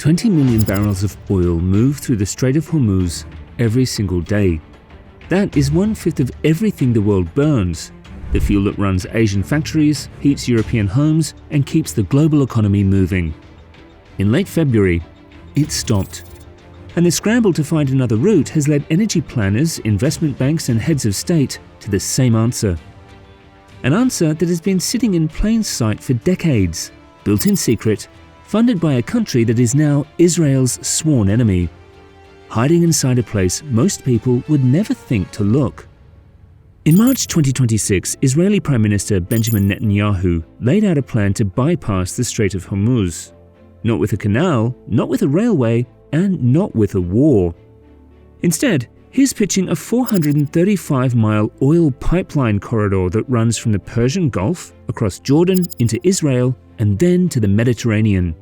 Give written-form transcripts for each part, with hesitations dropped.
20 million barrels of oil move through the Strait of Hormuz every single day. That is 1/5 of everything the world burns. The fuel that runs Asian factories, heats European homes, and keeps the global economy moving. In late February, it stopped. And the scramble to find another route has led energy planners, investment banks, and heads of state to the same answer. An answer that has been sitting in plain sight for decades, built in secret, funded by a country that is now Israel's sworn enemy, hiding inside a place most people would never think to look. In March 2026, Israeli Prime Minister Benjamin Netanyahu laid out a plan to bypass the Strait of Hormuz. Not with a canal, not with a railway, and not with a war. Instead, he's pitching a 435-mile oil pipeline corridor that runs from the Persian Gulf, across Jordan, into Israel, and then to the Mediterranean.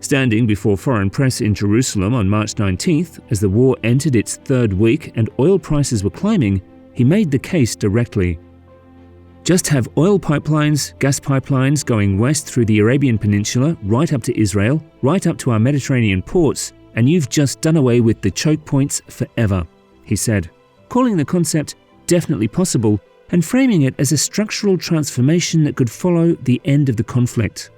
Standing before foreign press in Jerusalem on March 19th, as the war entered its third week and oil prices were climbing, he made the case directly. Just have oil pipelines, gas pipelines going west through the Arabian Peninsula, right up to Israel, right up to our Mediterranean ports, and you've just done away with the choke points forever, he said, calling the concept definitely possible and framing it as a structural transformation that could follow the end of the conflict.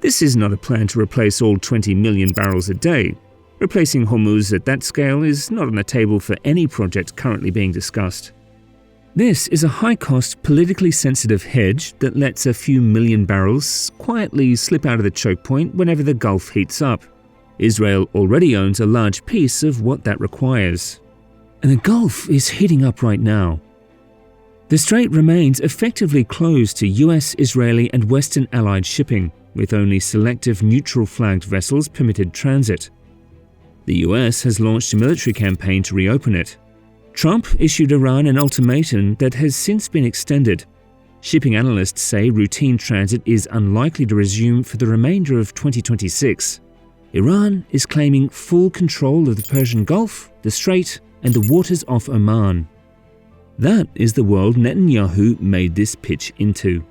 This is not a plan to replace all 20 million barrels a day. Replacing Hormuz at that scale is not on the table for any project currently being discussed. This is a high-cost, politically sensitive hedge that lets a few million barrels quietly slip out of the choke point whenever the Gulf heats up. Israel already owns a large piece of what that requires. And the Gulf is heating up right now. The strait remains effectively closed to US, Israeli, and Western allied shipping, with only selective neutral-flagged vessels permitted transit. The US has launched a military campaign to reopen it. Trump issued Iran an ultimatum that has since been extended. Shipping analysts say routine transit is unlikely to resume for the remainder of 2026. Iran is claiming full control of the Persian Gulf, the Strait, and the waters off Oman. That is the world Netanyahu made this pitch into.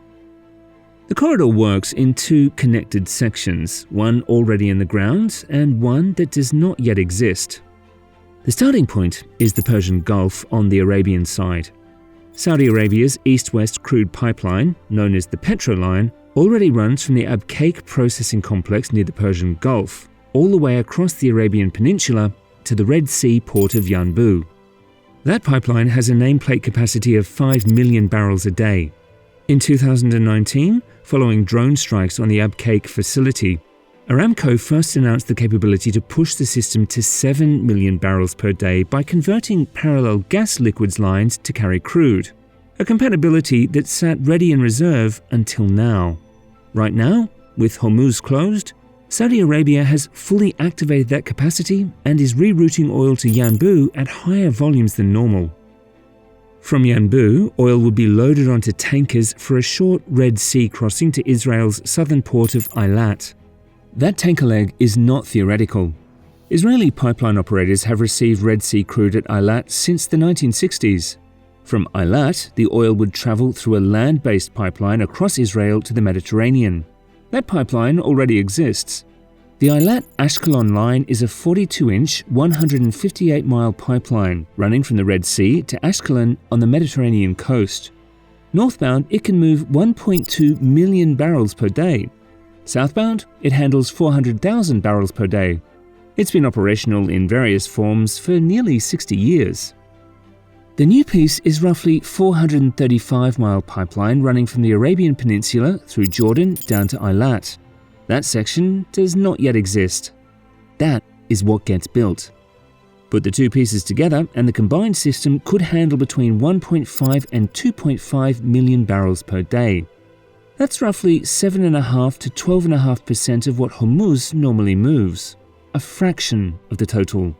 The corridor works in two connected sections, one already in the ground and one that does not yet exist. The starting point is the Persian Gulf on the Arabian side. Saudi Arabia's east-west crude pipeline, known as the Petroline, already runs from the Abqaiq processing complex near the Persian Gulf, all the way across the Arabian Peninsula to the Red Sea port of Yanbu. That pipeline has a nameplate capacity of 5 million barrels a day. In 2019, following drone strikes on the Abqaiq facility, Aramco first announced the capability to push the system to 7 million barrels per day by converting parallel gas liquids lines to carry crude, a compatibility that sat ready in reserve until now. Right now, with Hormuz closed, Saudi Arabia has fully activated that capacity and is rerouting oil to Yanbu at higher volumes than normal. From Yanbu, oil would be loaded onto tankers for a short Red Sea crossing to Israel's southern port of Eilat. That tanker leg is not theoretical. Israeli pipeline operators have received Red Sea crude at Eilat since the 1960s. From Eilat, the oil would travel through a land-based pipeline across Israel to the Mediterranean. That pipeline already exists. The Eilat-Ashkelon line is a 42-inch, 158-mile pipeline running from the Red Sea to Ashkelon on the Mediterranean coast. Northbound, it can move 1.2 million barrels per day. Southbound, it handles 400,000 barrels per day. It's been operational in various forms for nearly 60 years. The new piece is roughly 435-mile pipeline running from the Arabian Peninsula through Jordan down to Eilat. That section does not yet exist. That is what gets built. Put the two pieces together and the combined system could handle between 1.5 and 2.5 million barrels per day. That's roughly 7.5 to 12.5% of what Hormuz normally moves, a fraction of the total.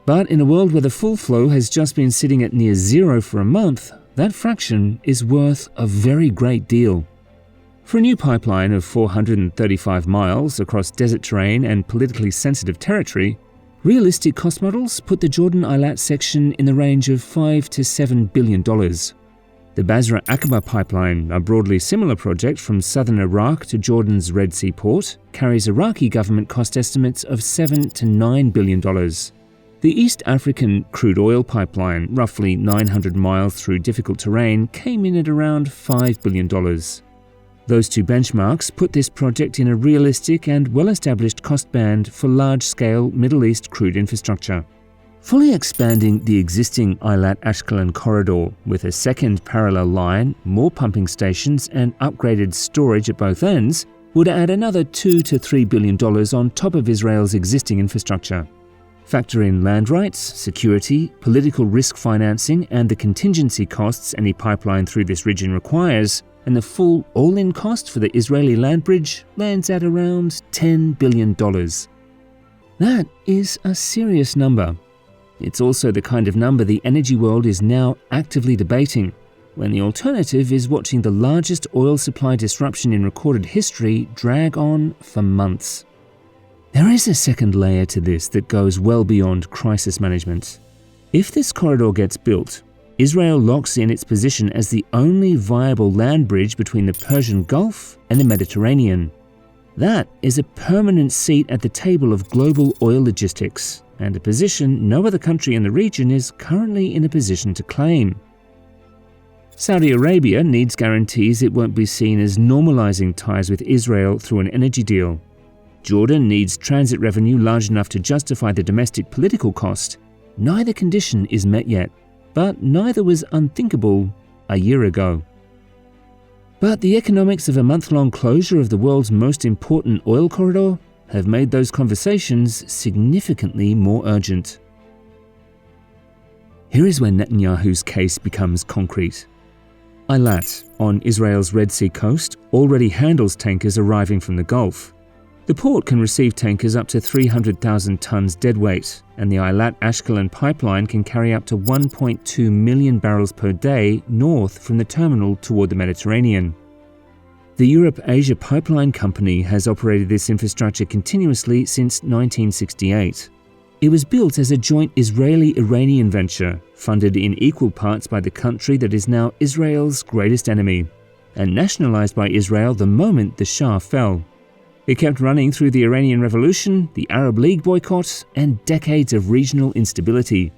But in a world where the full flow has just been sitting at near zero for a month, that fraction is worth a very great deal. For a new pipeline of 435 miles across desert terrain and politically sensitive territory, realistic cost models put the Jordan-Eilat section in the range of $5 to $7 billion. The Basra-Aqaba pipeline, a broadly similar project from southern Iraq to Jordan's Red Sea port, carries Iraqi government cost estimates of $7 to $9 billion. The East African crude oil pipeline, roughly 900 miles through difficult terrain, came in at around $5 billion. Those two benchmarks put this project in a realistic and well-established cost band for large-scale Middle East crude infrastructure. Fully expanding the existing Eilat-Ashkelon corridor with a second parallel line, more pumping stations and upgraded storage at both ends would add another $2 to $3 billion on top of Israel's existing infrastructure. Factor in land rights, security, political risk financing and the contingency costs any pipeline through this region requires, and the full all-in cost for the Israeli land bridge lands at around $10 billion. That is a serious number. It's also the kind of number the energy world is now actively debating, when the alternative is watching the largest oil supply disruption in recorded history drag on for months. There is a second layer to this that goes well beyond crisis management. If this corridor gets built, Israel locks in its position as the only viable land bridge between the Persian Gulf and the Mediterranean. That is a permanent seat at the table of global oil logistics, and a position no other country in the region is currently in a position to claim. Saudi Arabia needs guarantees it won't be seen as normalizing ties with Israel through an energy deal. Jordan needs transit revenue large enough to justify the domestic political cost. Neither condition is met yet, but neither was unthinkable a year ago. But the economics of a month-long closure of the world's most important oil corridor have made those conversations significantly more urgent. Here is where Netanyahu's case becomes concrete. Eilat, on Israel's Red Sea coast, already handles tankers arriving from the Gulf. The port can receive tankers up to 300,000 tons deadweight, and the Eilat-Ashkelon pipeline can carry up to 1.2 million barrels per day north from the terminal toward the Mediterranean. The Europe-Asia Pipeline Company has operated this infrastructure continuously since 1968. It was built as a joint Israeli-Iranian venture, funded in equal parts by the country that is now Israel's greatest enemy, and nationalized by Israel the moment the Shah fell. It kept running through the Iranian Revolution, the Arab League boycott, and decades of regional instability.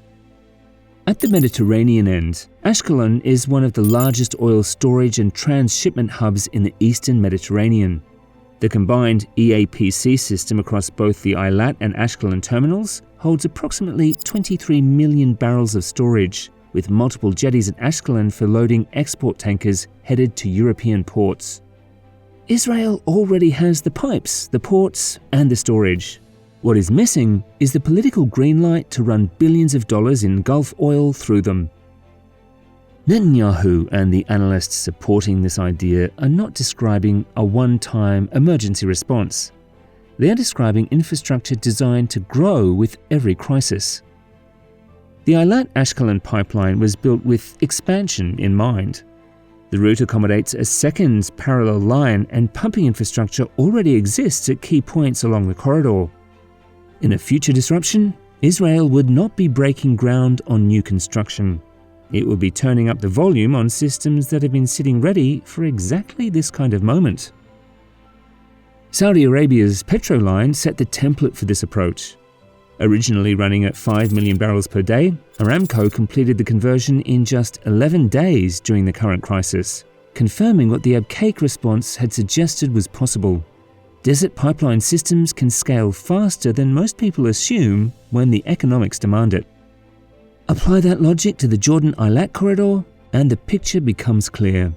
At the Mediterranean end, Ashkelon is one of the largest oil storage and transshipment hubs in the eastern Mediterranean. The combined EAPC system across both the Eilat and Ashkelon terminals holds approximately 23 million barrels of storage, with multiple jetties at Ashkelon for loading export tankers headed to European ports. Israel already has the pipes, the ports, and the storage. What is missing is the political green light to run billions of dollars in Gulf oil through them. Netanyahu and the analysts supporting this idea are not describing a one-time emergency response. They are describing infrastructure designed to grow with every crisis. The Eilat-Ashkelon pipeline was built with expansion in mind. The route accommodates a second parallel line, and pumping infrastructure already exists at key points along the corridor. In a future disruption, Israel would not be breaking ground on new construction. It would be turning up the volume on systems that have been sitting ready for exactly this kind of moment. Saudi Arabia's Petro line set the template for this approach. Originally running at 5 million barrels per day, Aramco completed the conversion in just 11 days during the current crisis, confirming what the Abqaiq response had suggested was possible. Desert pipeline systems can scale faster than most people assume when the economics demand it. Apply that logic to the Jordan-Eilat corridor, and the picture becomes clear.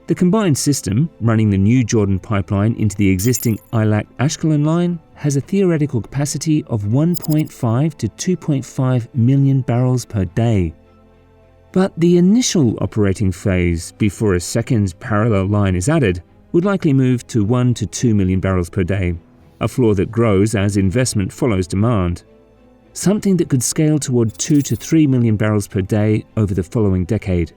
The combined system, running the new Jordan pipeline into the existing Eilat-Ashkelon line, has a theoretical capacity of 1.5 to 2.5 million barrels per day. But the initial operating phase, before a second parallel line is added, would likely move to 1 to 2 million barrels per day, a floor that grows as investment follows demand. Something that could scale toward 2 to 3 million barrels per day over the following decade.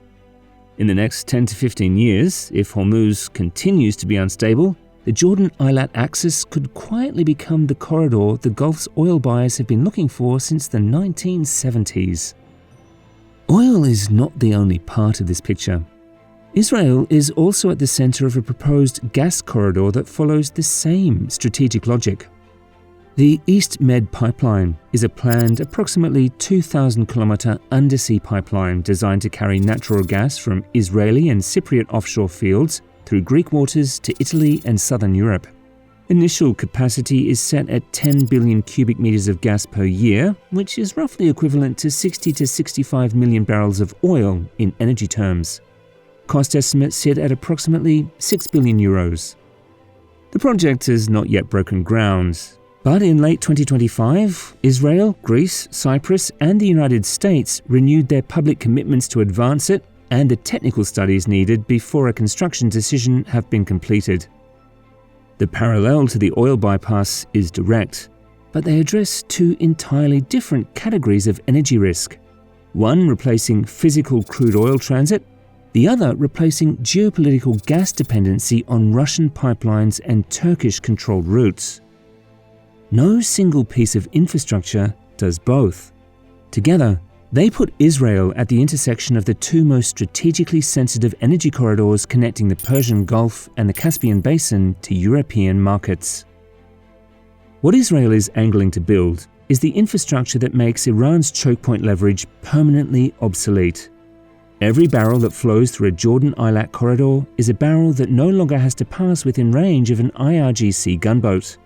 In the next 10 to 15 years, if Hormuz continues to be unstable, the Jordan-Eilat axis could quietly become the corridor the Gulf's oil buyers have been looking for since the 1970s. Oil is not the only part of this picture. Israel is also at the center of a proposed gas corridor that follows the same strategic logic. The East Med pipeline is a planned approximately 2,000-kilometer undersea pipeline designed to carry natural gas from Israeli and Cypriot offshore fields through Greek waters to Italy and southern Europe. Initial capacity is set at 10 billion cubic meters of gas per year, which is roughly equivalent to 60 to 65 million barrels of oil in energy terms. Cost estimates sit at approximately 6 billion euros. The project has not yet broken ground, but in late 2025, Israel, Greece, Cyprus, and the United States renewed their public commitments to advance it and the technical studies needed before a construction decision have been completed. The parallel to the oil bypass is direct, but they address two entirely different categories of energy risk. One replacing physical crude oil transit, the other replacing geopolitical gas dependency on Russian pipelines and Turkish-controlled routes. No single piece of infrastructure does both. Together, they put Israel at the intersection of the two most strategically sensitive energy corridors connecting the Persian Gulf and the Caspian Basin to European markets. What Israel is angling to build is the infrastructure that makes Iran's choke point leverage permanently obsolete. Every barrel that flows through a Jordan-Eilat corridor is a barrel that no longer has to pass within range of an IRGC gunboat.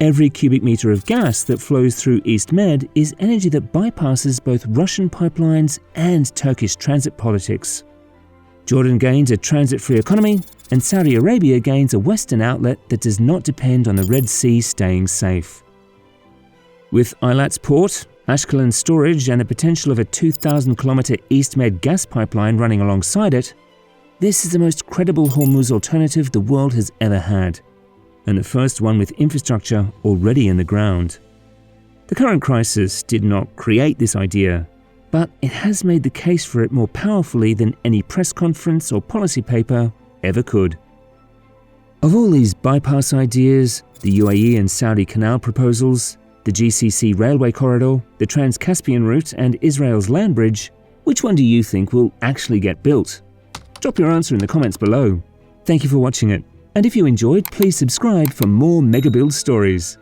Every cubic meter of gas that flows through East Med is energy that bypasses both Russian pipelines and Turkish transit politics. Jordan gains a transit-free economy, and Saudi Arabia gains a Western outlet that does not depend on the Red Sea staying safe. With Eilat's port, Ashkelon's storage, and the potential of a 2,000-kilometer East Med gas pipeline running alongside it, this is the most credible Hormuz alternative the world has ever had, and the first one with infrastructure already in the ground. The current crisis did not create this idea, but it has made the case for it more powerfully than any press conference or policy paper ever could. Of all these bypass ideas, the UAE and Saudi canal proposals, the GCC railway corridor, the Trans-Caspian route, and Israel's land bridge, which one do you think will actually get built? Drop your answer in the comments below. Thank you for watching it. And if you enjoyed, please subscribe for more mega build stories.